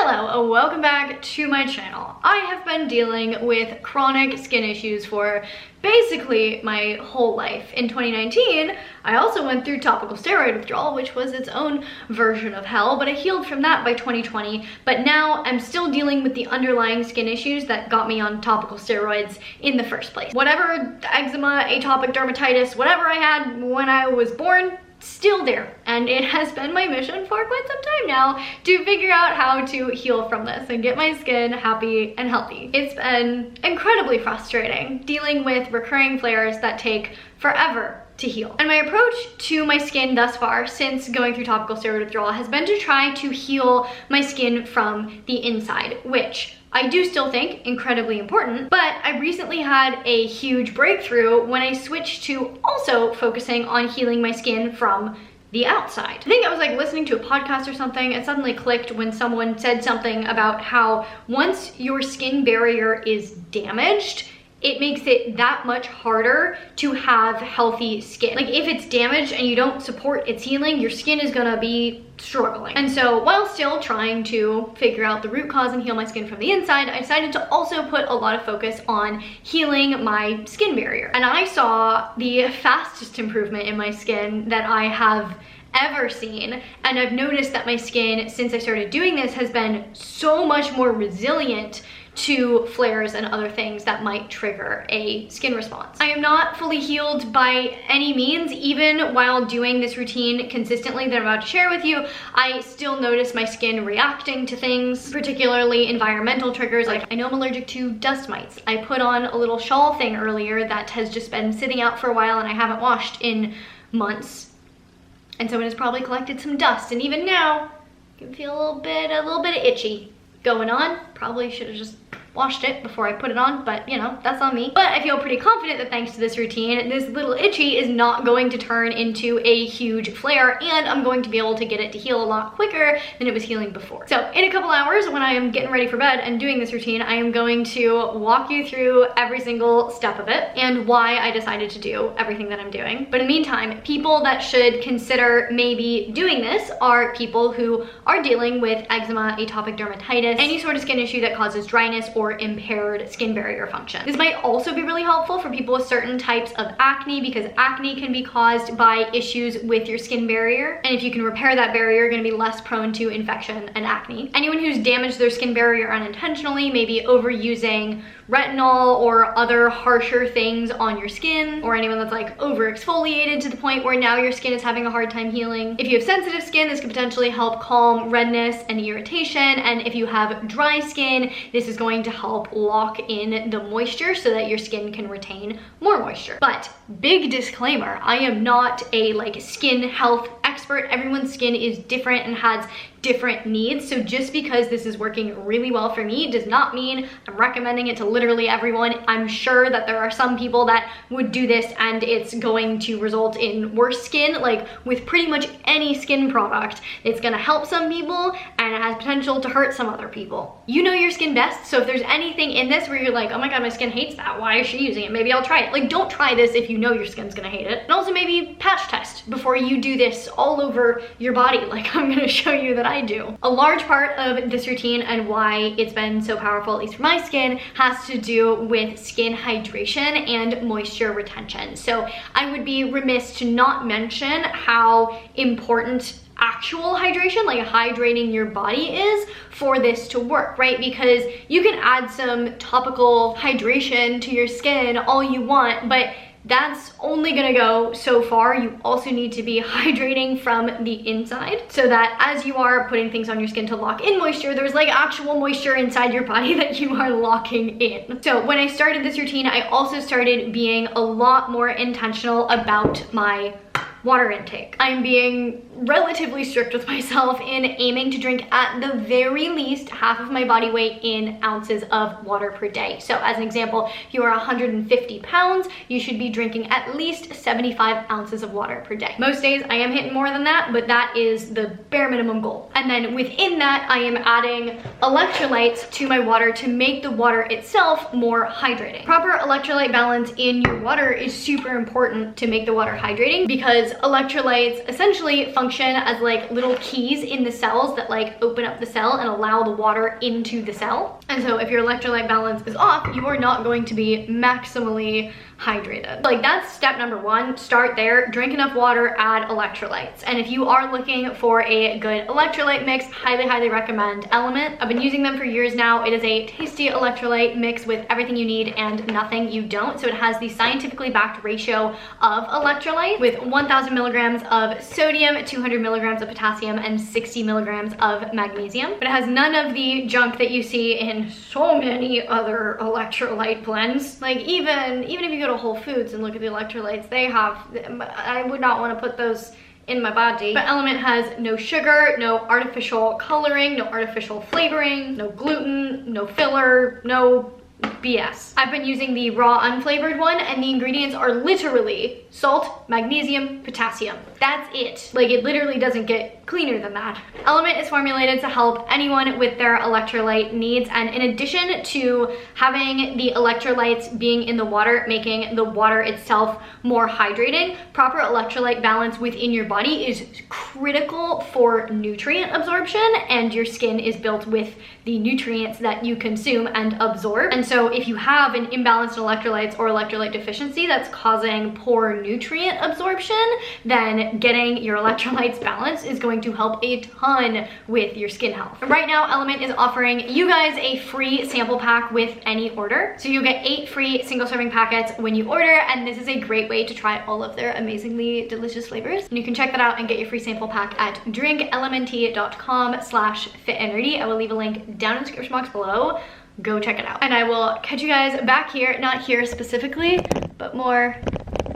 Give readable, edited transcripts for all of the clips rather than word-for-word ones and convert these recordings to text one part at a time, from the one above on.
Hello and welcome back to my channel. I have been dealing with chronic skin issues for basically my whole life. In 2019, I also went through topical steroid withdrawal, which was its own version of hell, but I healed from that by 2020. But now I'm still dealing with the underlying skin issues that got me on topical steroids in the first place. Whatever eczema, atopic dermatitis, whatever I had when I was born, still there, and it has been my mission for quite some time now to figure out how to heal from this and get my skin happy and healthy. It's been incredibly frustrating dealing with recurring flares that take forever to heal. And my approach to my skin thus far since going through topical steroid withdrawal has been to try to heal my skin from the inside, which I do still think incredibly important, but I recently had a huge breakthrough when I switched to also focusing on healing my skin from the outside. I think I was like listening to a podcast or something, and suddenly clicked when someone said something about how once your skin barrier is damaged, it makes it that much harder to have healthy skin. Like if it's damaged and you don't support its healing, your skin is gonna be struggling. And so while still trying to figure out the root cause and heal my skin from the inside, I decided to also put a lot of focus on healing my skin barrier. And I saw the fastest improvement in my skin that I have ever seen, and I've noticed that my skin since I started doing this has been so much more resilient to flares and other things that might trigger a skin response. I am not fully healed by any means. Even while doing this routine consistently that I'm about to share with you, I still notice my skin reacting to things, particularly environmental triggers. Like I know I'm allergic to dust mites. I put on a little shawl thing earlier that has just been sitting out for a while and I haven't washed in months. And so it has probably collected some dust, and even now I can feel a little bit of itchy going on. Probably should have just washed it before I put it on, but you know, that's on me. But I feel pretty confident that thanks to this routine, this little itchy is not going to turn into a huge flare, and I'm going to be able to get it to heal a lot quicker than it was healing before. So in a couple hours, when I am getting ready for bed and doing this routine, I am going to walk you through every single step of it and why I decided to do everything that I'm doing. But in the meantime, people that should consider maybe doing this are people who are dealing with eczema, atopic dermatitis, any sort of skin issue that causes dryness or impaired skin barrier function. This might also be really helpful for people with certain types of acne, because acne can be caused by issues with your skin barrier, and if you can repair that barrier, you're going to be less prone to infection and acne. Anyone who's damaged their skin barrier unintentionally, maybe overusing retinol or other harsher things on your skin, or anyone that's like over exfoliated to the point where now your skin is having a hard time healing. If you have sensitive skin, this could potentially help calm redness and irritation, and if you have dry skin, this is going to help lock in the moisture so that your skin can retain more moisture. But big disclaimer, I am not a like skin health expert. Everyone's skin is different and has different needs, so just because this is working really well for me does not mean I'm recommending it to literally everyone. I'm sure that there are some people that would do this and it's going to result in worse skin. Like with pretty much any skin product, it's gonna help some people and it has potential to hurt some other people. You know your skin best, so if there's anything in this where you're like, oh my god, my skin hates that, why is she using it? Maybe I'll try it. Like, don't try this if you know your skin's gonna hate it. And also maybe patch test before you do this all over your body like I'm gonna show you that I do. A large part of this routine and why it's been so powerful, at least for my skin, has to do with skin hydration and moisture retention. So I would be remiss to not mention how important actual hydration, like hydrating your body, is for this to work, right? Because you can add some topical hydration to your skin all you want, but that's only gonna go so far. You also need to be hydrating from the inside so that as you are putting things on your skin to lock in moisture, there's like actual moisture inside your body that you are locking in. So when I started this routine, I also started being a lot more intentional about my water intake. I'm being relatively strict with myself in aiming to drink at the very least half of my body weight in ounces of water per day. So as an example, if you are 150 pounds, you should be drinking at least 75 ounces of water per day. Most days I am hitting more than that, but that is the bare minimum goal. And then within that, I am adding electrolytes to my water to make the water itself more hydrating. Proper electrolyte balance in your water is super important to make the water hydrating, because electrolytes essentially function function as like little keys in the cells that like open up the cell and allow the water into the cell. And so if your electrolyte balance is off, you are not going to be maximally hydrated. Like that's step number one. Start there, drink enough water, add electrolytes. And if you are looking for a good electrolyte mix, highly recommend Element. I've been using them for years now. It is a tasty electrolyte mix with everything you need and nothing you don't. So it has the scientifically backed ratio of electrolyte with 1000 milligrams of sodium, 200 milligrams of potassium, and 60 milligrams of magnesium. But it has none of the junk that you see in so many other electrolyte blends. Like even if you go to Whole Foods and look at the electrolytes they have, I would not want to put those in my body. But Element has no sugar, no artificial coloring, no artificial flavoring, no gluten, no filler, no BS. I've been using the raw unflavored one and the ingredients are literally salt, magnesium, potassium. That's it. Like it literally doesn't get cleaner than that. Element is formulated to help anyone with their electrolyte needs, and in addition to having the electrolytes being in the water, making the water itself more hydrating, proper electrolyte balance within your body is critical for nutrient absorption, and your skin is built with the nutrients that you consume and absorb. And so if you have an imbalanced electrolytes or electrolyte deficiency that's causing poor nutrient absorption, then getting your electrolytes balanced is going to help a ton with your skin health. Right now, Element is offering you guys a free sample pack with any order. So you'll get 8 free single serving packets when you order, and this is a great way to try all of their amazingly delicious flavors. And you can check that out and get your free sample pack at drinklmnt.com/fitandnerdy. I will leave a link down in the description box below. Go check it out. And I will catch you guys back here, not here specifically, but more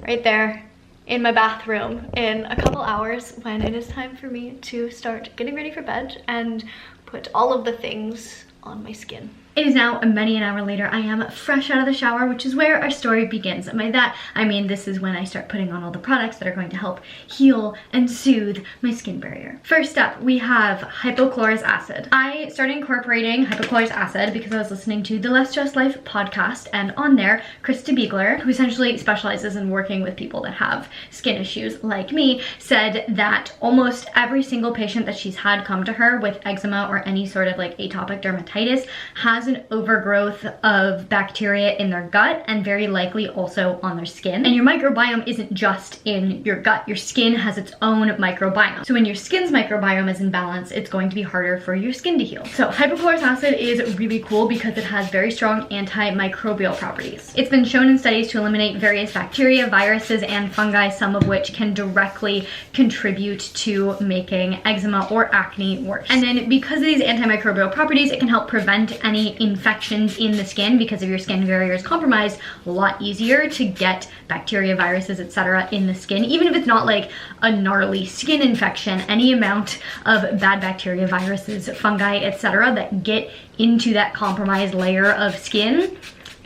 right there in my bathroom in a couple hours when it is time for me to start getting ready for bed and put all of the things on my skin. It is now many an hour later. I am fresh out of the shower, which is where our story begins. And by that, I mean this is when I start putting on all the products that are going to help heal and soothe my skin barrier. First up, we have hypochlorous acid. I started incorporating hypochlorous acid because I was listening to the Less Stress Life podcast, and on there, Krista Biegler, who essentially specializes in working with people that have skin issues like me, said that almost every single patient that she's had come to her with eczema or any sort of like atopic dermatitis has an overgrowth of bacteria in their gut and very likely also on their skin. And your microbiome isn't just in your gut. Your skin has its own microbiome. So when your skin's microbiome is in balance, it's going to be harder for your skin to heal. So hypochlorous acid is really cool because it has very strong antimicrobial properties. It's been shown in studies to eliminate various bacteria, viruses, and fungi, some of which can directly contribute to making eczema or acne worse. And then because of these antimicrobial properties, it can help prevent any infections in the skin, because if your skin barrier is compromised, a lot easier to get bacteria, viruses, etc. in the skin. Even if it's not like a gnarly skin infection, any amount of bad bacteria, viruses, fungi, etc. that get into that compromised layer of skin,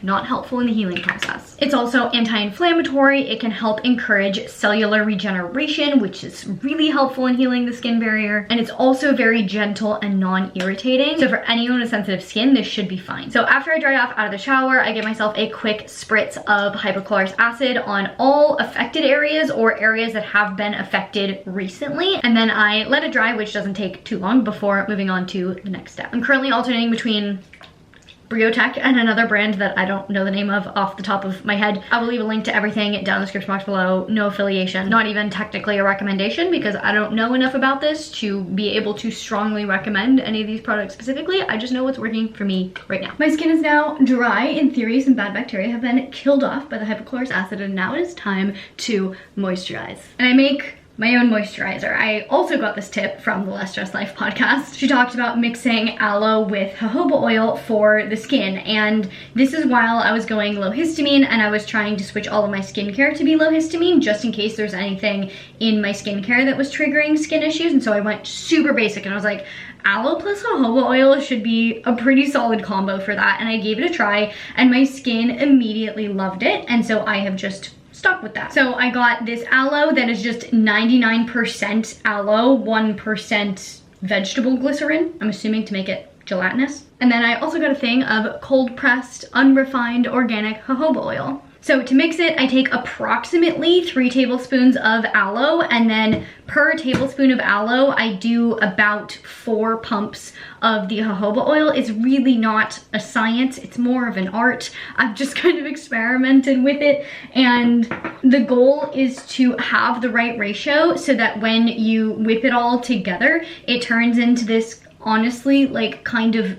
not helpful in the healing process. It's also anti-inflammatory. It can help encourage cellular regeneration, which is really helpful in healing the skin barrier. And it's also very gentle and non-irritating. So for anyone with sensitive skin, this should be fine. So after I dry off out of the shower, I give myself a quick spritz of hypochlorous acid on all affected areas or areas that have been affected recently. And then I let it dry, which doesn't take too long, before moving on to the next step. I'm currently alternating between Briotech and another brand that I don't know the name of off the top of my head. I will leave a link to everything down in the description box below. No affiliation, not even technically a recommendation, because I don't know enough about this to be able to strongly recommend any of these products specifically. I just know what's working for me right now. My skin is now dry. In theory, some bad bacteria have been killed off by the hypochlorous acid, and now it is time to moisturize. And I make my own moisturizer. I also got this tip from the Less Stress Life podcast. She talked about mixing aloe with jojoba oil for the skin, and this is while I was going low histamine and I was trying to switch all of my skincare to be low histamine, just in case there's anything in my skincare that was triggering skin issues. And so I went super basic and I was like, aloe plus jojoba oil should be a pretty solid combo for that. And I gave it a try and my skin immediately loved it, and so I have just stuck with that. So I got this aloe that is just 99% aloe, 1% vegetable glycerin, I'm assuming to make it gelatinous. And then I also got a thing of cold pressed, unrefined, organic jojoba oil. So to mix it, I take approximately 3 tablespoons of aloe, and then per tablespoon of aloe, I do about 4 pumps of the jojoba oil. It's really not a science, it's more of an art. I've just kind of experimented with it, and the goal is to have the right ratio so that when you whip it all together, it turns into this, honestly, like kind of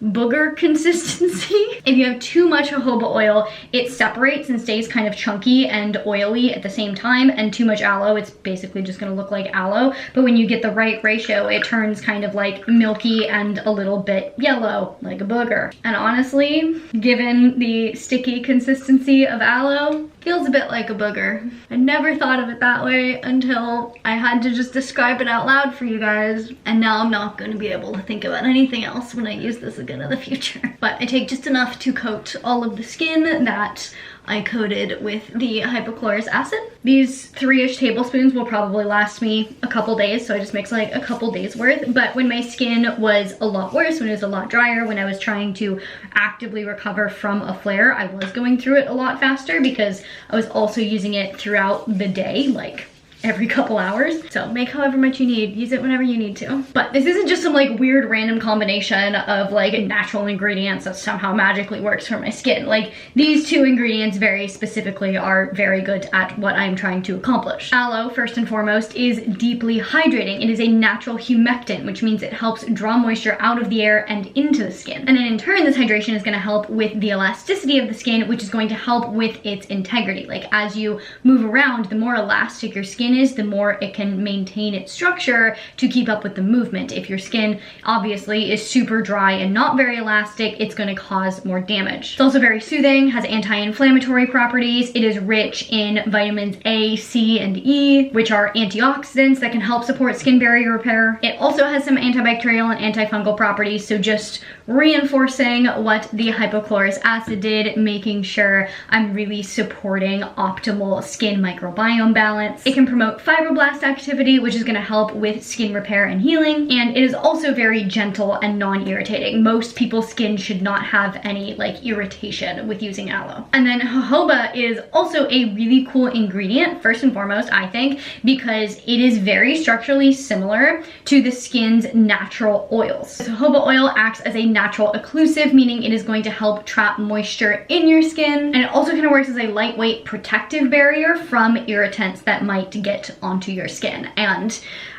booger consistency. If you have too much jojoba oil, it separates and stays kind of chunky and oily at the same time, and too much aloe, it's basically just gonna look like aloe. But when you get the right ratio, it turns kind of like milky and a little bit yellow, like a booger. And honestly, given the sticky consistency of aloe, feels a bit like a booger. I never thought of it that way until I had to just describe it out loud for you guys. And now I'm not gonna be able to think about anything else when I use this again in the future. But I take just enough to coat all of the skin that I coated with the hypochlorous acid. These 3-ish tablespoons will probably last me a couple days, so I just mix like a couple days worth. But when my skin was a lot worse, when it was a lot drier, when I was trying to actively recover from a flare, I was going through it a lot faster because I was also using it throughout the day, like every couple hours. So make however much you need, use it whenever you need to. But this isn't just some like weird random combination of like natural ingredients that somehow magically works for my skin. Like these 2 ingredients very specifically are very good at what I'm trying to accomplish. Aloe, first and foremost, is deeply hydrating. It is a natural humectant, which means it helps draw moisture out of the air and into the skin. And then in turn, this hydration is gonna help with the elasticity of the skin, which is going to help with its integrity. Like as you move around, the more elastic your skin is, the more it can maintain its structure to keep up with the movement. If your skin obviously is super dry and not very elastic, it's going to cause more damage. It's also very soothing, has anti-inflammatory properties. It is rich in vitamins A, C, and E, which are antioxidants that can help support skin barrier repair. It also has some antibacterial and antifungal properties, so just reinforcing what the hypochlorous acid did, making sure I'm really supporting optimal skin microbiome balance. It can promote fibroblast activity, which is going to help with skin repair and healing, and it is also very gentle and non-irritating. Most people's skin should not have any like irritation with using aloe. And then jojoba is also a really cool ingredient, first and foremost, I think, because it is very structurally similar to the skin's natural oils. Jojoba oil acts as a natural occlusive, meaning it is going to help trap moisture in your skin, and it also kind of works as a lightweight protective barrier from irritants that might get onto your skin. And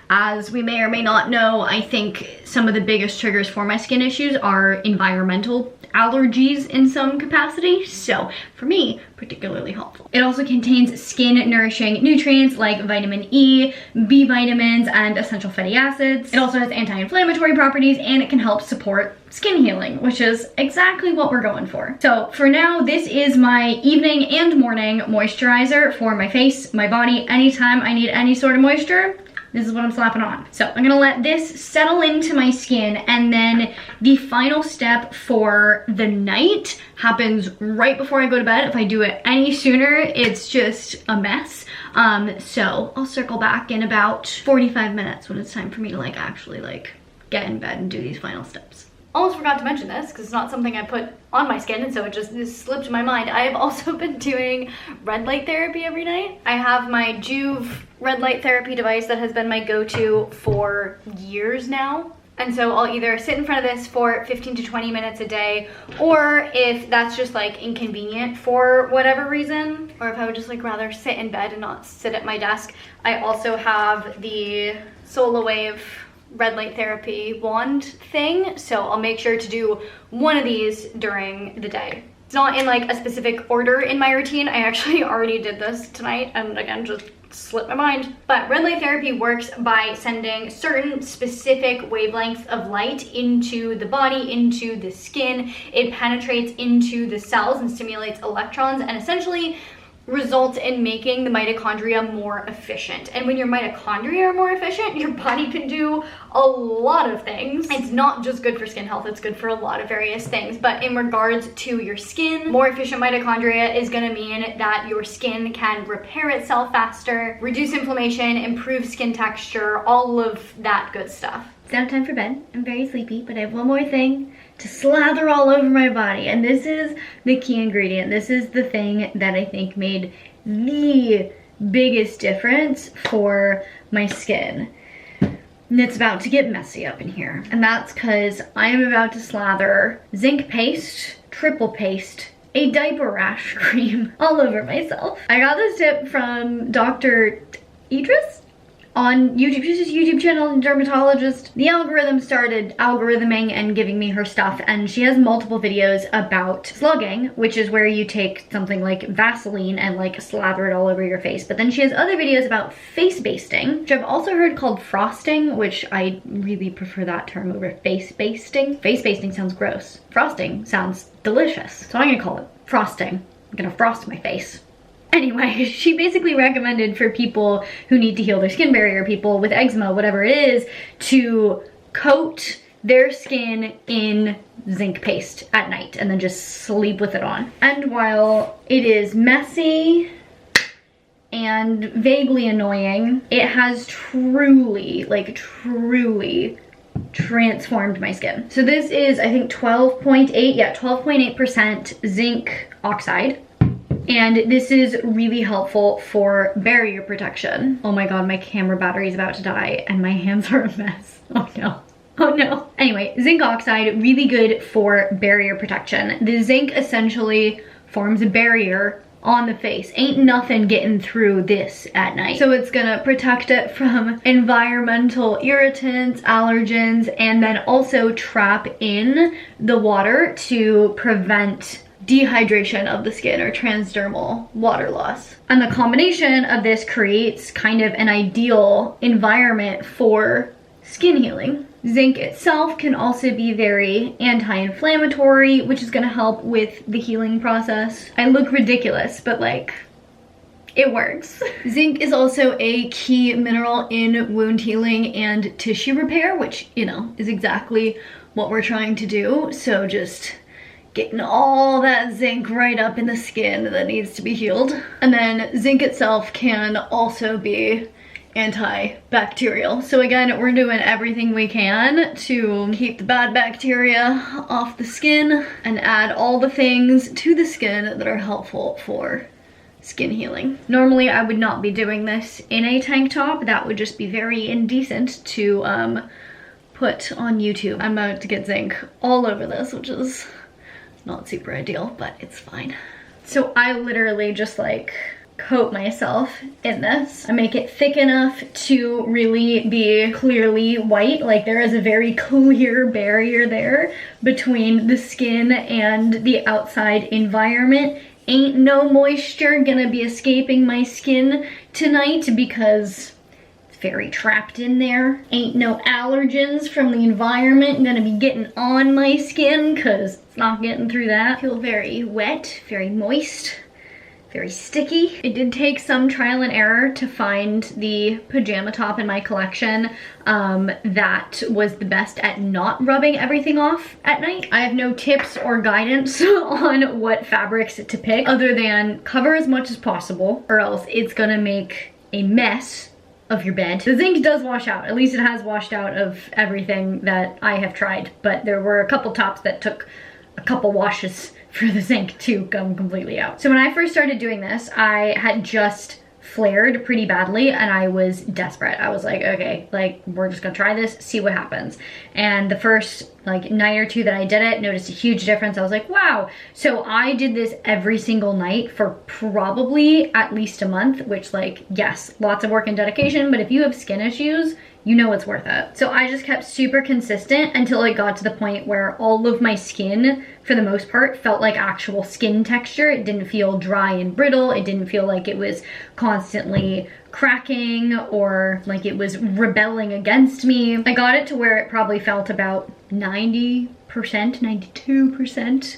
as we may or may not know, I think some of the biggest triggers for my skin issues are environmental allergies in some capacity, so for me, particularly helpful. It also contains skin nourishing nutrients like vitamin E, B vitamins, and essential fatty acids. It also has anti-inflammatory properties, and it can help support skin healing, which is exactly what we're going for. So for now, this is my evening and morning moisturizer for my face, my body. Anytime I need any sort of moisture, this is what I'm slapping on. So I'm gonna let this settle into my skin, and then the final step for the night happens right before I go to bed. If I do it any sooner, it's just a mess. So I'll circle back in about 45 minutes when it's time for me to like actually like get in bed and do these final steps. Almost forgot to mention this because it's not something I put on my skin, and so it just slipped my mind. I have also been doing red light therapy every night. I have my Juve red light therapy device that has been my go-to for years now. And so I'll either sit in front of this for 15 to 20 minutes a day, or if that's just like inconvenient for whatever reason, or if I would just like rather sit in bed and not sit at my desk, I also have the SolarWave red light therapy wand thing, so I'll make sure to do one of these during the day. It's not in like a specific order in my routine. I actually already did this tonight, and again, just slipped my mind. But red light therapy works by sending certain specific wavelengths of light into the body, into the skin. It penetrates into the cells and stimulates electrons, and essentially results in making the mitochondria more efficient. And when your mitochondria are more efficient, your body can do a lot of things. It's not just good for skin health, it's good for a lot of various things. But in regards to your skin, more efficient mitochondria is gonna mean that your skin can repair itself faster, reduce inflammation, improve skin texture, all of that good stuff. It's now time for bed. I'm very sleepy, but I have one more thing to slather all over my body. And this is the key ingredient. This is the thing that I think made the biggest difference for my skin. And it's about to get messy up in here. And that's because I am about to slather zinc paste, triple paste, a diaper rash cream all over myself. I got this tip from Dr. Idris on YouTube. She's his YouTube channel, and dermatologist. The algorithm started algorithming and giving me her stuff, and she has multiple videos about slugging, which is where you take something like Vaseline and like slather it all over your face. But then she has other videos about face basting, which I've also heard called frosting, which I really prefer that term over face basting. Face basting sounds gross. Frosting sounds delicious. So I'm gonna call it frosting. I'm gonna frost my face. Anyway, she basically recommended for people who need to heal their skin barrier, people with eczema, whatever it is, to coat their skin in zinc paste at night and then just sleep with it on. And while it is messy and vaguely annoying, it has truly, like truly transformed my skin. So this is, I think 12.8% zinc oxide. And this is really helpful for barrier protection. Oh my god, my camera battery is about to die and my hands are a mess. Oh no. Oh no. Anyway, zinc oxide, really good for barrier protection. The zinc essentially forms a barrier on the face. Ain't nothing getting through this at night. So it's gonna protect it from environmental irritants, allergens, and then also trap in the water to prevent dehydration of the skin or transdermal water loss. And the combination of this creates kind of an ideal environment for skin healing. Zinc itself can also be very anti-inflammatory, which is gonna help with the healing process. I look ridiculous, but like, it works. Zinc is also a key mineral in wound healing and tissue repair, which, you know, is exactly what we're trying to do. So just getting all that zinc right up in the skin that needs to be healed. And then zinc itself can also be antibacterial. So again, we're doing everything we can to keep the bad bacteria off the skin and add all the things to the skin that are helpful for skin healing. Normally I would not be doing this in a tank top. That would just be very indecent to put on YouTube. I'm about to get zinc all over this, which is not super ideal, but it's fine. So I literally just like coat myself in this. I make it thick enough to really be clearly white. Like there is a very clear barrier there between the skin and the outside environment. Ain't no moisture gonna be escaping my skin tonight because very trapped in there. Ain't no allergens from the environment gonna be getting on my skin because it's not getting through that. I feel very wet, very moist, very sticky. It did take some trial and error to find the pajama top in my collection that was the best at not rubbing everything off at night. I have no tips or guidance on what fabrics to pick other than cover as much as possible or else it's gonna make a mess of your bed. The zinc does wash out. At least it has washed out of everything that I have tried, but there were a couple tops that took a couple washes for the zinc to come completely out. So when I first started doing this, I had just flared pretty badly and I was desperate. I was like, okay, like we're just gonna try this, see what happens. And the first like night or two that I did it, noticed a huge difference. I was like, wow. So I did this every single night for probably at least a month, which like, yes, lots of work and dedication, but if you have skin issues, you know it's worth it. So I just kept super consistent until it got to the point where all of my skin, for the most part, felt like actual skin texture. It didn't feel dry and brittle. It didn't feel like it was constantly cracking or like it was rebelling against me. I got it to where it probably felt about 90%, 92%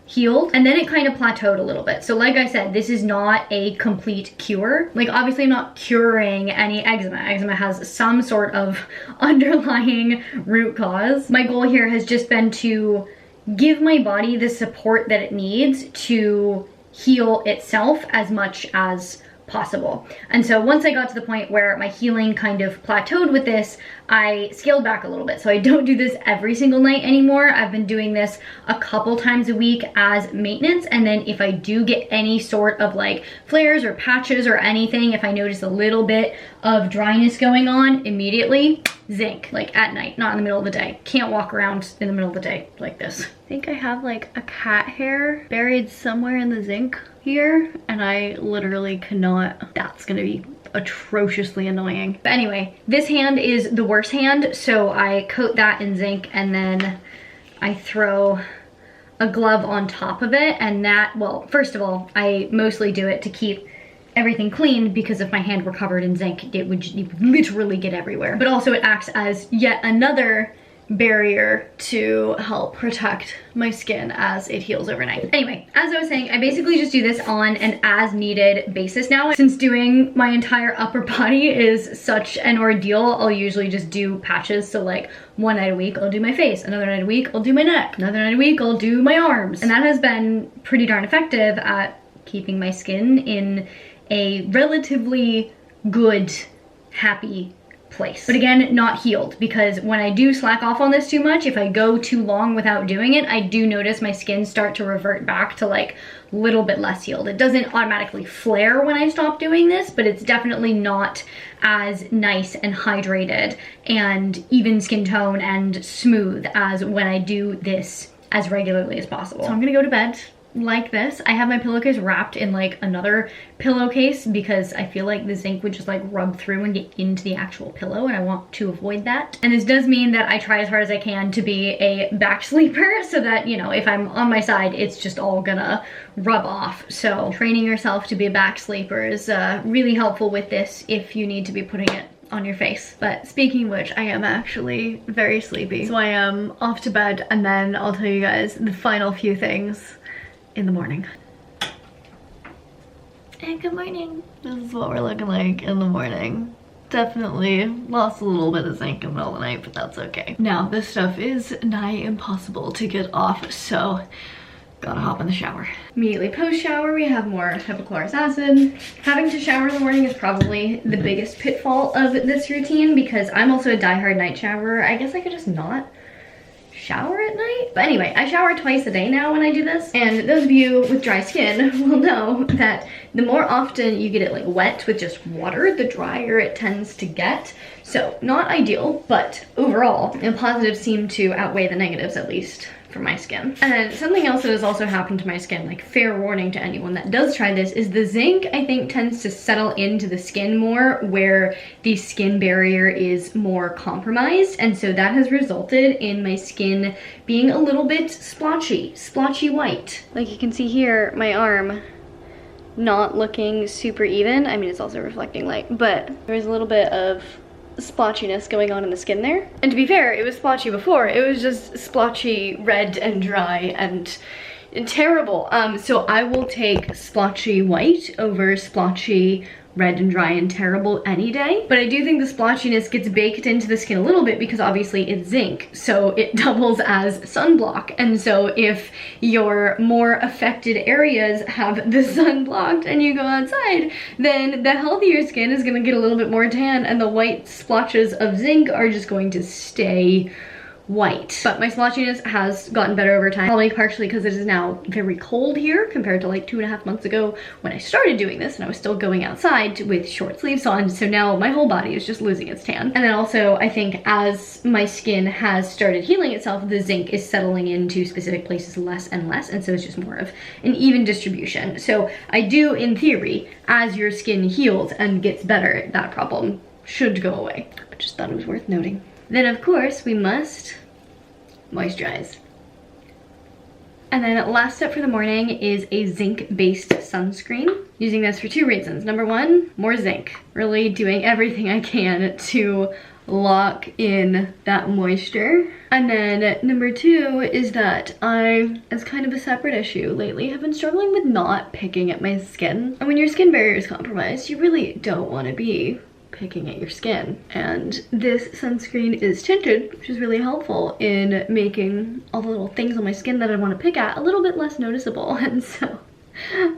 healed, and then it kind of plateaued a little bit. So like I said, this is not a complete cure. Like obviously I'm not curing any eczema. Eczema has some sort of underlying root cause. My goal here has just been to give my body the support that it needs to heal itself as much as possible. And so once I got to the point where my healing kind of plateaued with this, I scaled back a little bit. So I don't do this every single night anymore. I've been doing this a couple times a week as maintenance. And then if I do get any sort of like flares or patches or anything, if I notice a little bit of dryness going on, immediately zinc, like at night, not in the middle of the day. Can't walk around in the middle of the day like this. I think I have like a cat hair buried somewhere in the zinc here, and I literally cannot, that's gonna be atrociously annoying. But anyway, this hand is the worst hand, so I coat that in zinc and then I throw a glove on top of it, and that, well, first of all, I mostly do it to keep everything clean, because if my hand were covered in zinc, it would literally get everywhere. But also it acts as yet another barrier to help protect my skin as it heals overnight. Anyway, as I was saying, I basically just do this on an as needed basis now. Since doing my entire upper body is such an ordeal, I'll usually just do patches. So like one night a week, I'll do my face. Another night a week, I'll do my neck. Another night a week, I'll do my arms. And that has been pretty darn effective at keeping my skin in a relatively good, happy place. But again, not healed, because when I do slack off on this too much, if I go too long without doing it, I do notice my skin start to revert back to like a little bit less healed. It doesn't automatically flare when I stop doing this, but it's definitely not as nice and hydrated and even skin tone and smooth as when I do this as regularly as possible. So I'm gonna go to bed like this. I have my pillowcase wrapped in like another pillowcase because I feel like the zinc would just like rub through and get into the actual pillow, and I want to avoid that. And this does mean that I try as hard as I can to be a back sleeper so that, you know, if I'm on my side, it's just all gonna rub off. So training yourself to be a back sleeper is really helpful with this if you need to be putting it on your face. But speaking of which, I am actually very sleepy, so I am off to bed, and then I'll tell you guys the final few things in the morning. And good morning. This is what we're looking like in the morning. Definitely lost a little bit of zinc in the middle of the night, but that's okay. Now, this stuff is nigh impossible to get off, so gotta hop in the shower. Immediately post-shower, we have more hypochlorous acid. Having to shower in the morning is probably the biggest pitfall of this routine, because I'm also a diehard night showerer. I guess I could just not shower at night. But anyway, I shower twice a day now when I do this, and those of you with dry skin will know that the more often you get it like wet with just water, the drier it tends to get. So not ideal, but overall the positives seem to outweigh the negatives, at least for my skin. And then something else that has also happened to my skin, like fair warning to anyone that does try this, is the zinc, I think, tends to settle into the skin more where the skin barrier is more compromised. And so that has resulted in my skin being a little bit splotchy white. Like you can see here, my arm not looking super even. I mean, it's also reflecting light, but there's a little bit of splotchiness going on in the skin there. And to be fair, it was splotchy before. It was just splotchy, red and dry and terrible. So I will take splotchy white over splotchy red and dry and terrible any day. But I do think the splotchiness gets baked into the skin a little bit because obviously it's zinc, so it doubles as sunblock. And so if your more affected areas have the sun blocked and you go outside, then the healthier skin is gonna get a little bit more tan, and the white splotches of zinc are just going to stay white. But my splotchiness has gotten better over time, probably partially because it is now very cold here compared to like 2.5 months ago when I started doing this and I was still going outside with short sleeves on. So now my whole body is just losing its tan. And then also I think as my skin has started healing itself, the zinc is settling into specific places less and less, and so it's just more of an even distribution. So I do, in theory, as your skin heals and gets better, that problem should go away. I just thought it was worth noting. Then of course we must moisturize. And then last step for the morning is a zinc-based sunscreen. Using this for 2 reasons. Number 1, more zinc. Really doing everything I can to lock in that moisture. And then number 2 is that I, as kind of a separate issue lately, have been struggling with not picking at my skin. And when your skin barrier is compromised, you really don't want to be picking at your skin. And this sunscreen is tinted, which is really helpful in making all the little things on my skin that I want to pick at a little bit less noticeable. And so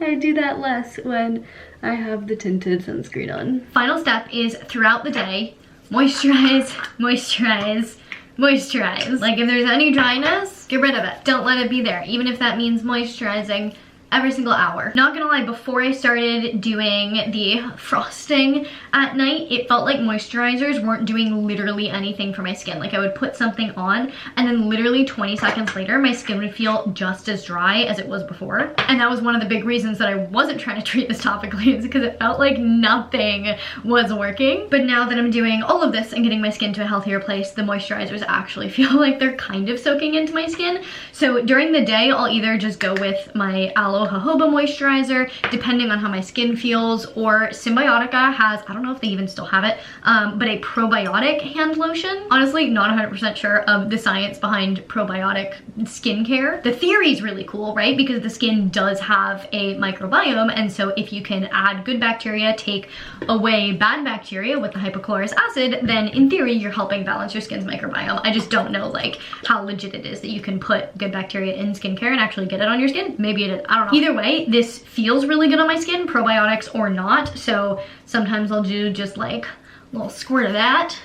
I do that less when I have the tinted sunscreen on. Final step is throughout the day, moisturize, moisturize, moisturize. Like if there's any dryness, get rid of it. Don't let it be there, even if that means moisturizing every single hour. Not gonna lie, before I started doing the frosting at night, it felt like moisturizers weren't doing literally anything for my skin. Like I would put something on and then literally 20 seconds later, my skin would feel just as dry as it was before. And that was one of the big reasons that I wasn't trying to treat this topically, is because it felt like nothing was working. But now that I'm doing all of this and getting my skin to a healthier place, the moisturizers actually feel like they're kind of soaking into my skin. So during the day, I'll either just go with my aloe jojoba moisturizer, depending on how my skin feels, or Symbiotica has, I don't know if they even still have it, but a probiotic hand lotion. Honestly, not 100% sure of the science behind probiotic skincare. The theory is really cool, right? Because the skin does have a microbiome, and so if you can add good bacteria, take away bad bacteria with the hypochlorous acid, then in theory, you're helping balance your skin's microbiome. I just don't know like how legit it is that you can put good bacteria in skincare and actually get it on your skin. Maybe it is, I don't know. Either way, this feels really good on my skin, probiotics or not. So sometimes I'll do just like a little squirt of that,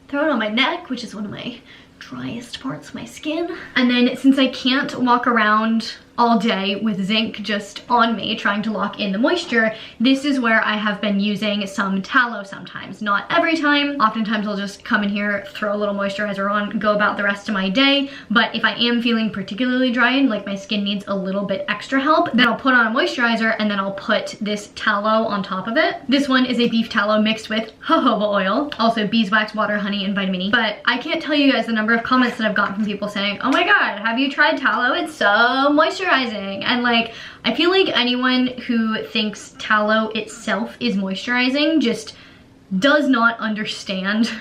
throw it on my neck, which is one of my driest parts of my skin. And then since I can't walk around all day with zinc just on me trying to lock in the moisture, this is where I have been using some tallow sometimes. Not every time. Oftentimes I'll just come in here, throw a little moisturizer on, go about the rest of my day. But if I am feeling particularly dry and like my skin needs a little bit extra help, then I'll put on a moisturizer and then I'll put this tallow on top of it. This one is a beef tallow mixed with jojoba oil, also beeswax, water, honey, and vitamin E. But I can't tell you guys the number of comments that I've gotten from people saying, oh my god, have you tried tallow? It's so moisturizing. And like, I feel like anyone who thinks tallow itself is moisturizing just does not understand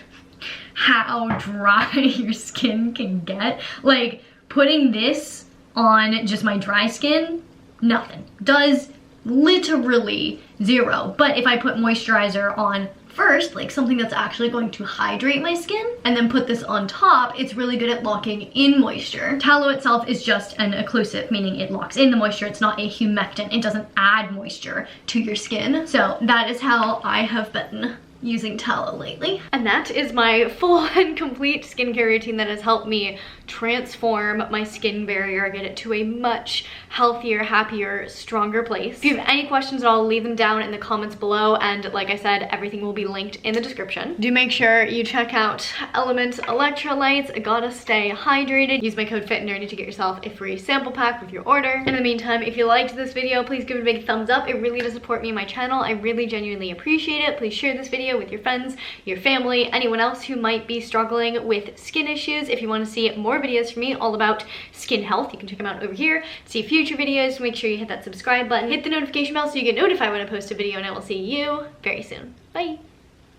how dry your skin can get. Like, putting this on just my dry skin, nothing. Does literally zero. But if I put moisturizer on first, like something that's actually going to hydrate my skin, and then put this on top, it's really good at locking in moisture. Tallow itself is just an occlusive, meaning it locks in the moisture. It's not a humectant. It doesn't add moisture to your skin. So that is how I have been using tallow lately. And that is my full and complete skincare routine that has helped me transform my skin barrier, get it to a much healthier, happier, stronger place. If you have any questions at all, leave them down in the comments below, and like I said, everything will be linked in the description. Do make sure you check out Element electrolytes. Gotta stay hydrated. Use my code FitAndNerdy to get yourself a free sample pack with your order. In the meantime, if you liked this video, please give it a big thumbs up. It really does support me and my channel. I really genuinely appreciate it. Please share this video with your friends, your family, anyone else who might be struggling with skin issues. If you want to see more videos from me all about skin health, you can check them out over here. See future videos, make sure you hit that subscribe button, hit the notification bell so you get notified when I post a video, and I will see you very soon. Bye!